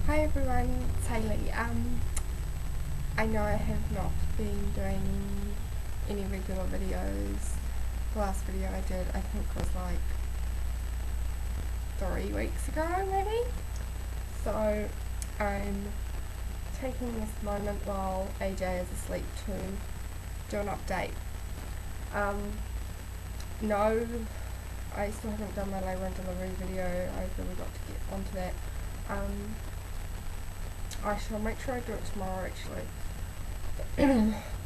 Hi everyone, it's Hayley. I know I have not been doing any regular videos. The last video I did I think was like 3 weeks ago maybe. So I'm taking this moment while AJ is asleep to do an update. No, I still haven't done my labour and delivery video. I've really got to get onto that. I shall make sure I do it tomorrow actually.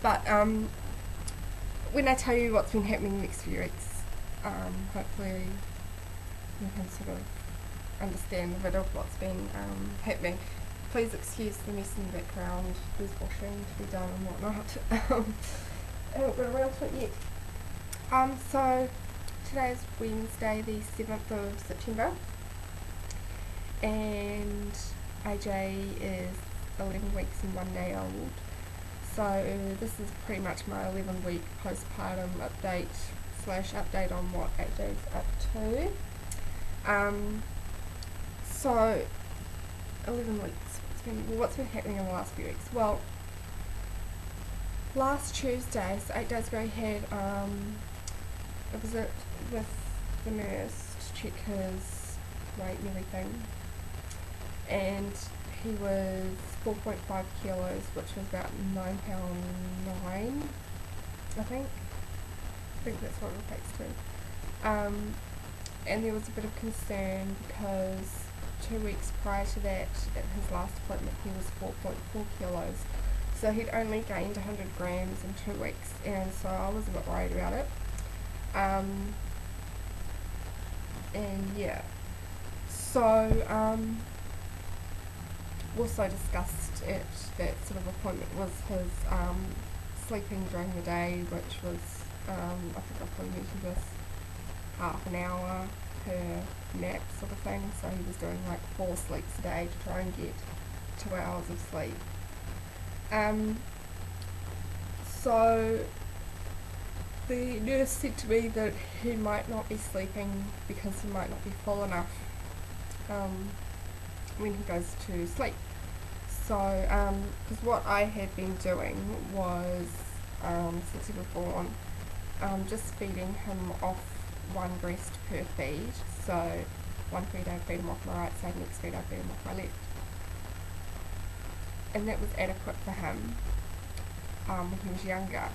But when I tell you what's been happening the next few weeks, hopefully you can sort of understand a bit of what's been happening. Please excuse the mess in the background. There's washing to be done and whatnot. I haven't got around to it yet. So today is Wednesday the 7th of September and AJ is 11 weeks and 1 day old. So this is pretty much my 11-week postpartum update / on what AJ's up to. So 11 weeks, what's been happening in the last few weeks? Well, last Tuesday, so 8 days ago, he had a visit with the nurse to check his weight and everything, and he was 4.5 kilos, which was about £9.9, I think that's what it equates to. And there was a bit of concern because 2 weeks prior to that, at his last appointment, he was 4.4 kilos. So he'd only gained 100 grams in 2 weeks, and so I was a bit worried about it. And yeah, so also discussed at that sort of appointment was his sleeping during the day, which was, I think I probably mentioned this, half an hour per nap sort of thing. So he was doing like 4 sleeps a day to try and get 2 hours of sleep. So the nurse said to me that he might not be sleeping because he might not be full enough when he goes to sleep. So, because what I had been doing was, since he was born, just feeding him off one breast per feed. So one feed I'd feed him off my right side, next feed I'd feed him off my left. And that was adequate for him when he was younger.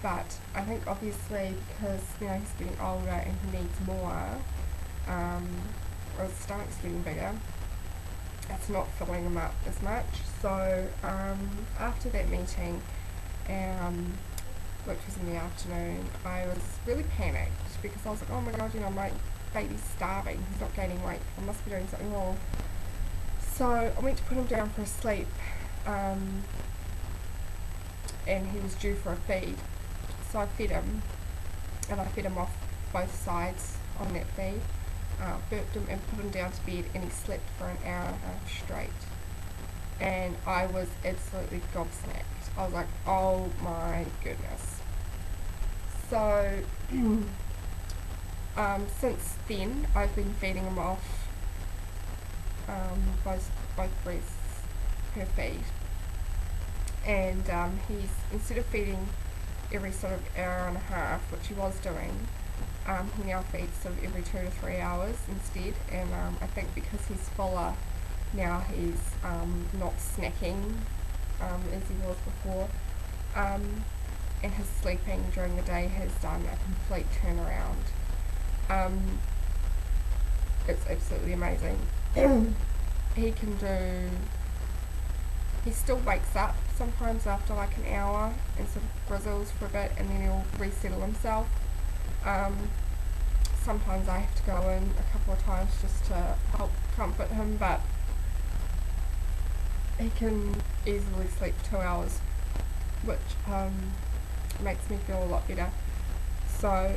But I think obviously because now he's getting older and he needs more, or his stomach's getting bigger, it's not filling him up as much. So after that meeting, which was in the afternoon, I was really panicked because I was like, oh my god, my baby's starving, he's not gaining weight, I must be doing something wrong. So I went to put him down for a sleep, and he was due for a feed. So I fed him, and I fed him off both sides on that feed, burped him and put him down to bed, and he slept for an hour and a half straight. And I was absolutely gobsmacked. I was like, oh my goodness. So since then I've been feeding him off both breasts per feed, and he's, instead of feeding every sort of hour and a half, which he was doing, he now feeds sort of every 2 to 3 hours instead. And I think because he's fuller now, he's not snacking as he was before, and his sleeping during the day has done a complete turnaround. It's absolutely amazing. He still wakes up sometimes after like an hour and sort of grizzles for a bit, and then he'll resettle himself. Sometimes I have to go in a couple of times just to help comfort him, but he can easily sleep 2 hours, which makes me feel a lot better. So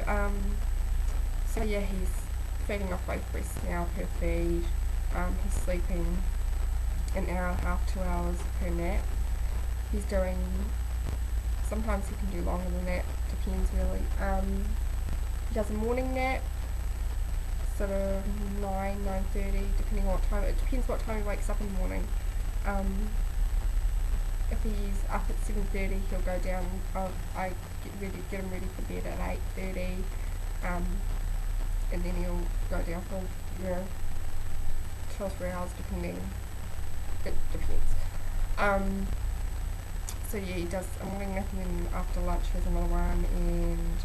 yeah, he's feeding off both breasts now per feed. He's sleeping an hour and a half, 2 hours per nap. He's doing, sometimes he can do longer than that, depends really. He does a morning nap, sort of 9:30, depending on what time. It depends what time he wakes up in the morning. If he's up at 7:30, he'll go down. I get him ready for bed at 8:30, and then he'll go down for 2 or 3 hours, depending. It depends. So yeah, he does a morning nap, and then after lunch he has another one, and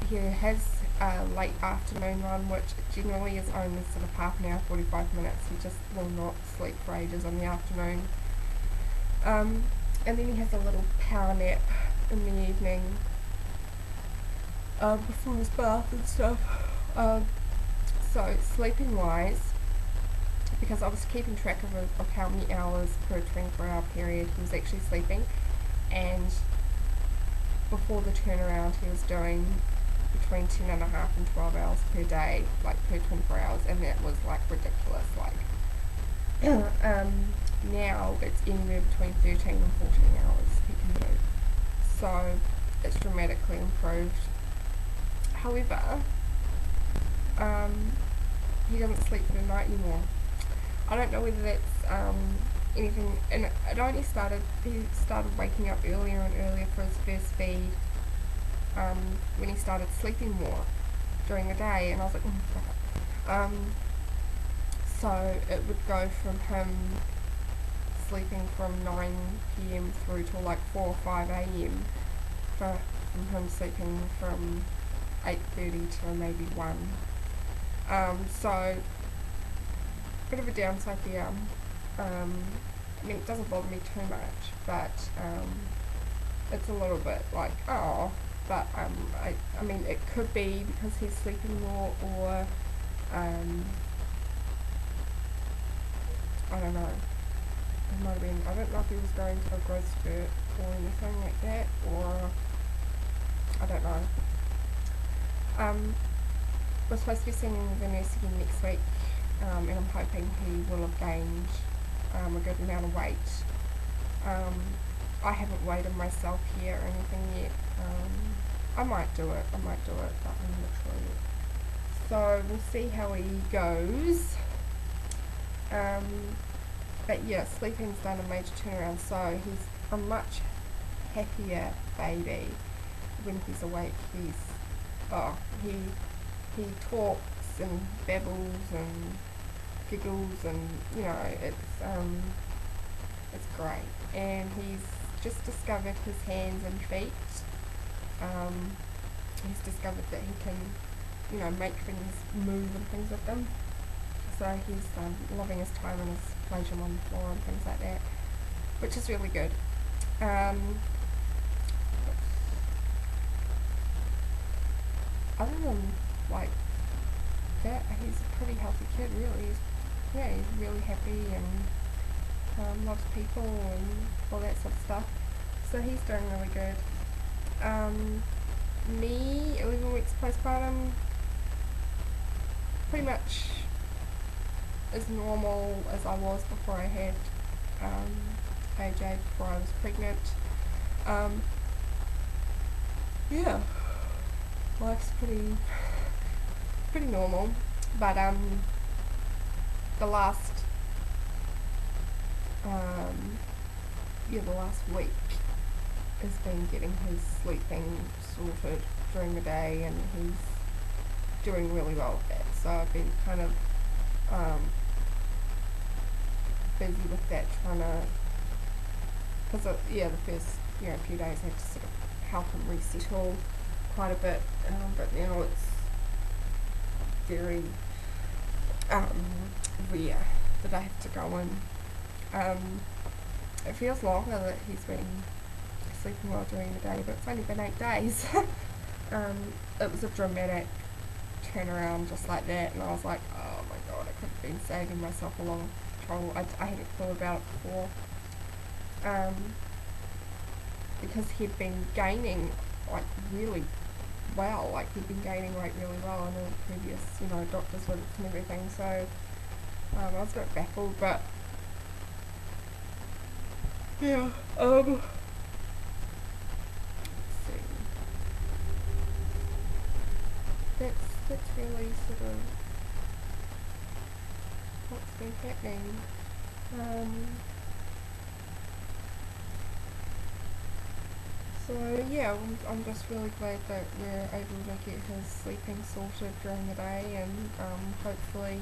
he has a late afternoon run, which generally is only sort of half an hour, 45 minutes. He just will not sleep for ages in the afternoon. And then he has a little power nap in the evening before his bath and stuff. So sleeping wise, because I was keeping track of how many hours per 24-hour period he was actually sleeping, and before the turnaround he was doing between 10.5 and 12 hours per day, like per 24 hours, and that was like ridiculous. Now it's anywhere between 13 and 14 hours he can do, so it's dramatically improved. However, he doesn't sleep for the night anymore. I don't know whether that's anything, and he started waking up earlier and earlier for his first feed when he started sleeping more during the day, and I was like, fuck. So it would go from him sleeping from 9 p.m. through to like 4 or 5 a.m. from him sleeping from 8:30 to maybe 1. So bit of a downside there. I mean, it doesn't bother me too much, but it's a little bit like, oh, but I mean, it could be because he's sleeping more, or I don't know. It might have been, I don't know if he was going to a growth spurt or anything like that, or I don't know. We're supposed to be seeing the nurse again next week, and I'm hoping he will have gained a good amount of weight. I haven't weighed him myself here or anything yet. I might do it, but I'm not sure yet. So we'll see how he goes. But yeah, sleeping's done a major turnaround, so he's a much happier baby when he's awake. He talks and babbles and giggles, and it's great. And he's just discovered his hands and feet. He's discovered that he can, make things move and things with them. So he's loving his time and his pleasure on the floor and things like that, which is really good. Other than like that, he's a pretty healthy kid, really. He's really happy and loves people and all that sort of stuff. So he's doing really good. Me, 11 weeks postpartum, pretty much as normal as I was before I had AJ, before I was pregnant. Yeah, life's pretty normal, but the last week has been getting his sleeping sorted during the day, and he's doing really well with that. So I've been kind of busy with that, trying to, because the first few days I had to sort of help him resettle quite a bit, but now it's very rare that I have to go in. It feels longer that he's been sleeping well during the day, but it's only been 8 days. It was a dramatic turnaround just like that, and I was like, oh my god, I could have been saving myself a lot of trouble. I hadn't thought about it before, because he'd been gaining like really well, like he'd been gaining weight really well in all the previous doctor's visits and everything, so I was a bit baffled, but yeah, let's see. That's really sort of been happening. So yeah, I'm just really glad that we're able to get his sleeping sorted during the day, and hopefully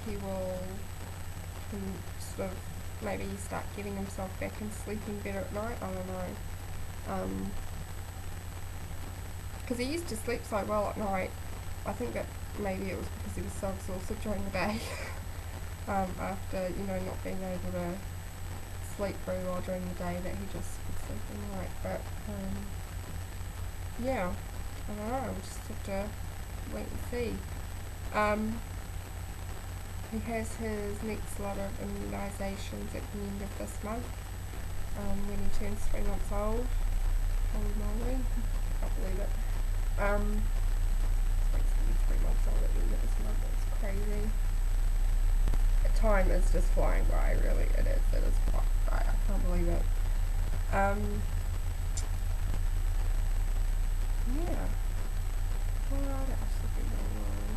he will sort of maybe start getting himself back and sleeping better at night. I don't know. Because he used to sleep so well at night. I think that maybe it was because he was so exhausted during the day after, not being able to sleep very well during the day, that he just would sleep at night. But yeah, I don't know, we'll just have to wait and see. He has his next lot of immunisations at the end of this month, when he turns 3 months old. Holy moly, I can't believe it. He's going to be 3 months old at the end of this month. It's crazy. Time is just flying by, really. It is flying by. I can't believe it. Yeah. What else has been going on?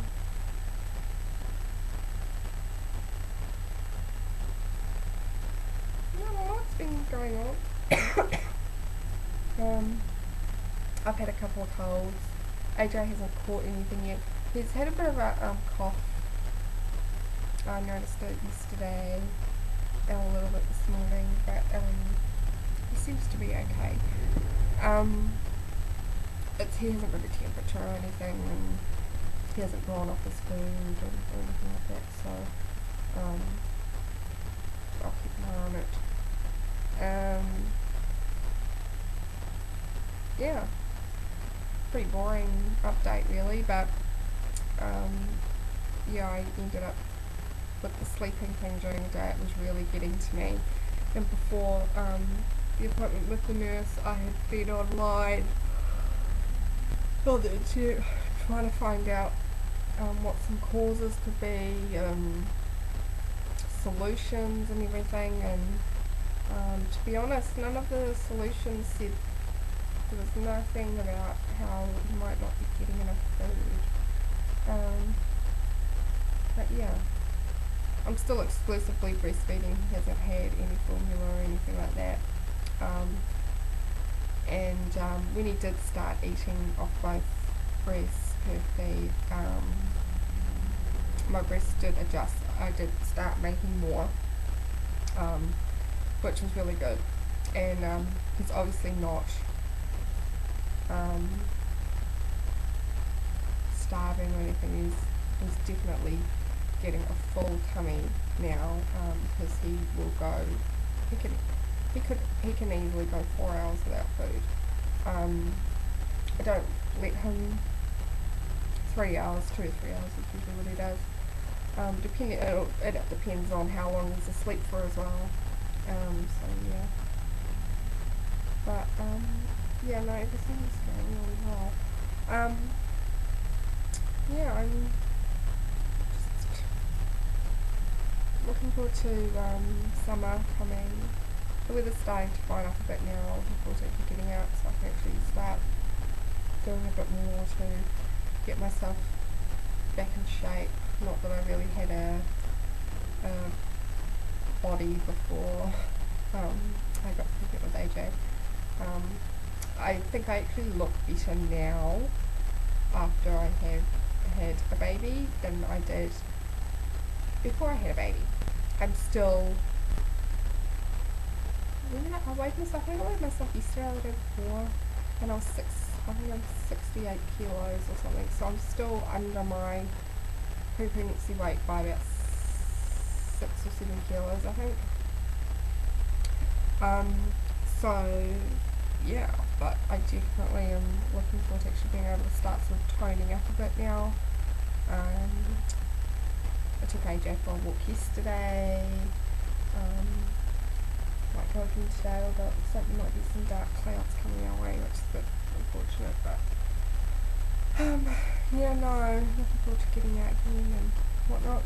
Yeah, what's been going on? I've had a couple of colds. AJ hasn't caught anything yet. He's had a bit of a cough. I noticed it yesterday and a little bit this morning, but he seems to be okay. He hasn't got a temperature or anything, and he hasn't gone off his food or anything like that, so I'll keep an eye on it. Yeah, pretty boring update really, but yeah, I ended up with the sleeping thing during the day. It was really getting to me, and before the appointment with the nurse, I had been online on the internet trying to find out what some causes could be, solutions and everything, and to be honest, none of the solutions said, there was nothing about how you might not be getting enough food. But yeah, I'm still exclusively breastfeeding. He hasn't had any formula or anything like that. And when he did start eating off both breasts per feed, my breasts did adjust. I did start making more, which was really good. And he's obviously not starving or anything. He's definitely getting a full tummy now, because he will go. He can easily go 4 hours without food. I don't let him 3 hours, 2 or 3 hours is usually what he does. It depends on how long he's asleep for as well. So yeah. But yeah, no, everything's going really well. Yeah, I'm just looking forward to summer coming. The weather's starting to brighten up a bit now. I'm looking forward to getting out so I can actually start doing a bit more to get myself back in shape. Not that I really had a body before I got pregnant with AJ. I think I actually look better now after I have had a baby than I did before I had a baby. I'm still... I weighed myself yesterday, or the day before, and I think I'm 68 kilos or something, so I'm still under my pre-pregnancy weight by about 6 or 7 kilos, I think. So yeah, but I definitely am looking forward to actually being able to start sort of toning up a bit now. I took AJ for a walk yesterday. Might go again today, although it looks like there might be some dark clouds coming our way, which is a bit unfortunate, but yeah, no, looking forward to getting out again and whatnot.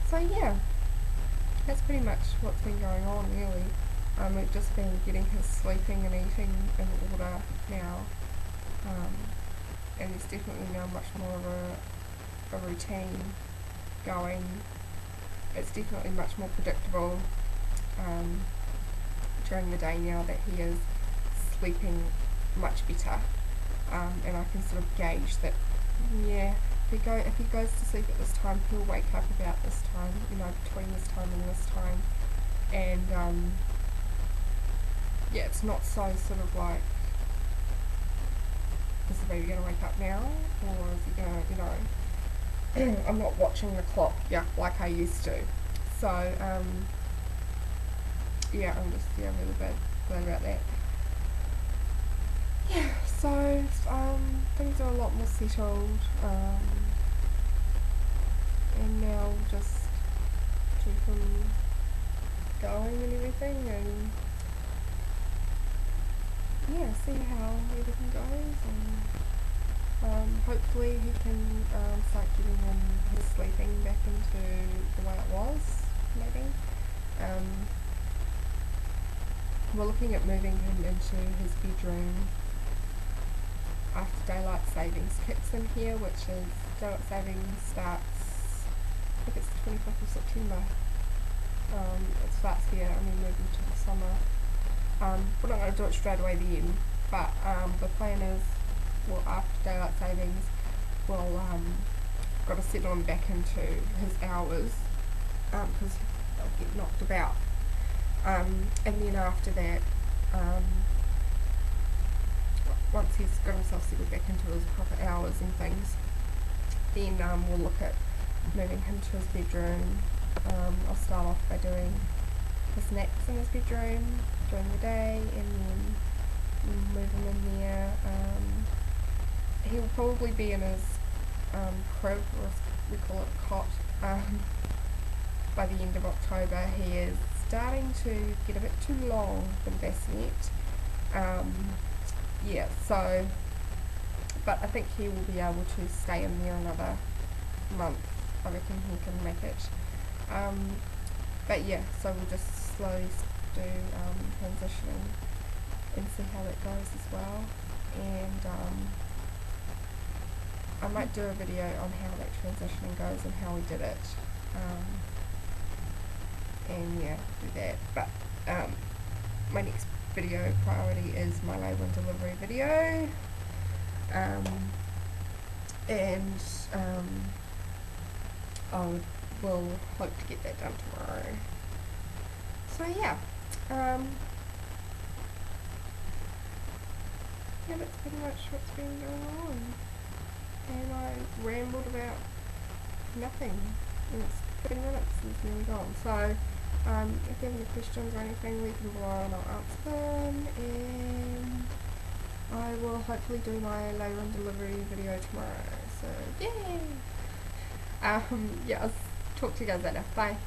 So yeah, that's pretty much what's been going on really. We've just been getting his sleeping and eating in order now, and there's definitely now much more of a routine going. It's definitely much more predictable during the day now that he is sleeping much better, and I can sort of gauge that, yeah, if he goes to sleep at this time, he'll wake up about this time, between this time and this time, and yeah, it's not so sort of like, is the baby going to wake up now, or is he going to, I'm not watching the clock, like I used to. So, yeah, I'm just, really glad about that. Yeah, so, things are a lot more settled, and now just keep him going and everything, and yeah, see how everything goes, and hopefully he can start getting his sleeping back into the way it was, maybe. We're looking at moving him into his bedroom after daylight savings kicks in here, which is, daylight savings starts, I think it's the 25th of September. It starts here and then moving to the summer. We're not going to do it straight away then, but the plan is, well, after daylight savings, we'll got to settle him back into his hours, because they'll get knocked about. And then after that, once he's got himself settled back into his proper hours and things, then we'll look at moving him to his bedroom. I'll start off by doing his naps in his bedroom during the day, and then move him in there. He'll probably be in his crib, or we call it cot, by the end of October. He is starting to get a bit too long for the bassinet. Yeah, so, but I think he will be able to stay in there another month. I reckon he can make it. But yeah, so we'll just slowly do transitioning and see how that goes as well. And I might do a video on how that transitioning goes and how we did it. And yeah, do that. But my next video priority is my labour and delivery video. And I will hope to get that done tomorrow. So yeah, yeah, that's pretty much what's been going on. And I rambled about nothing. And it's 30 minutes and it's nearly gone. So if you have any questions or anything, leave them below and I'll answer them. And I will hopefully do my labour and delivery video tomorrow. So yay! Yeah, I'll talk to you guys later. Bye.